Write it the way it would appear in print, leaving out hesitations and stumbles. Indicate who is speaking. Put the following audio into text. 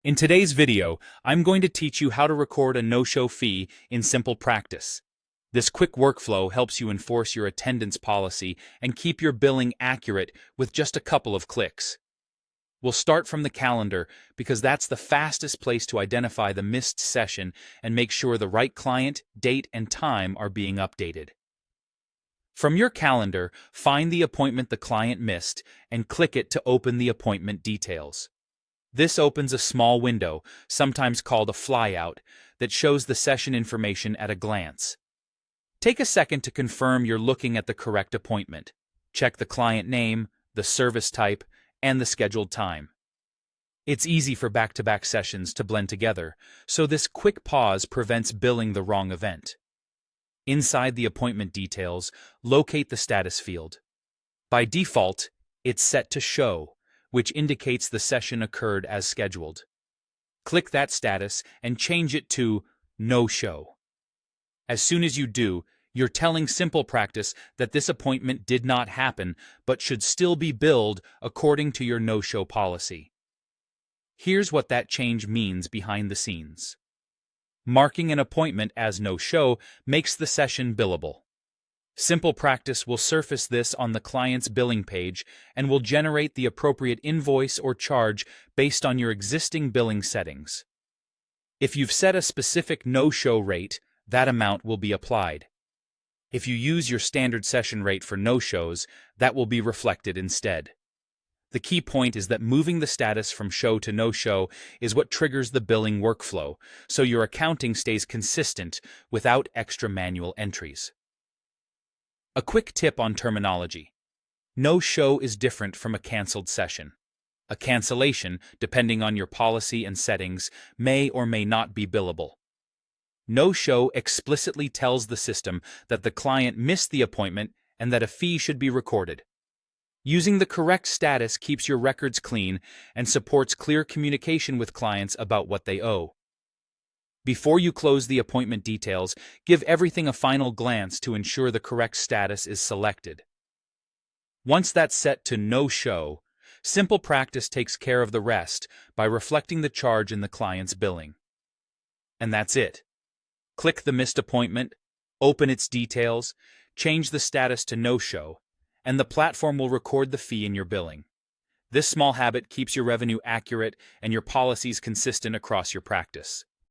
Speaker 1: In today's video, I'm going to teach you how to record a no-show fee in SimplePractice. This quick workflow helps you enforce your attendance policy and keep your billing accurate with just a couple of clicks. We'll start from the calendar because that's the fastest place to identify the missed session and make sure the right client, date, and time are being updated. From your calendar, find the appointment the client missed and click it to open the appointment details. This opens a small window, sometimes called a flyout, that shows the session information at a glance. Take a second to confirm you're looking at the correct appointment. Check the client name, the service type, and the scheduled time. It's easy for back-to-back sessions to blend together, so this quick pause prevents billing the wrong event. Inside the appointment details, locate the status field. By default, it's set to Show, which indicates the session occurred as scheduled. Click that status and change it to No Show. As soon as you do, you're telling SimplePractice that this appointment did not happen but should still be billed according to your no-show policy. Here's what that change means behind the scenes. Marking an appointment as no-show makes the session billable. SimplePractice will surface this on the client's billing page and will generate the appropriate invoice or charge based on your existing billing settings. If you've set a specific no-show rate, that amount will be applied. If you use your standard session rate for no-shows, that will be reflected instead. The key point is that moving the status from show to no-show is what triggers the billing workflow, so your accounting stays consistent without extra manual entries. A quick tip on terminology. No-show is different from a canceled session. A cancellation, depending on your policy and settings, may or may not be billable. No-show explicitly tells the system that the client missed the appointment and that a fee should be recorded. Using the correct status keeps your records clean and supports clear communication with clients about what they owe. Before you close the appointment details, give everything a final glance to ensure the correct status is selected. Once that's set to no-show, SimplePractice takes care of the rest by reflecting the charge in the client's billing. And that's it. Click the missed appointment, open its details, change the status to no-show, and the platform will record the fee in your billing. This small habit keeps your revenue accurate and your policies consistent across your practice.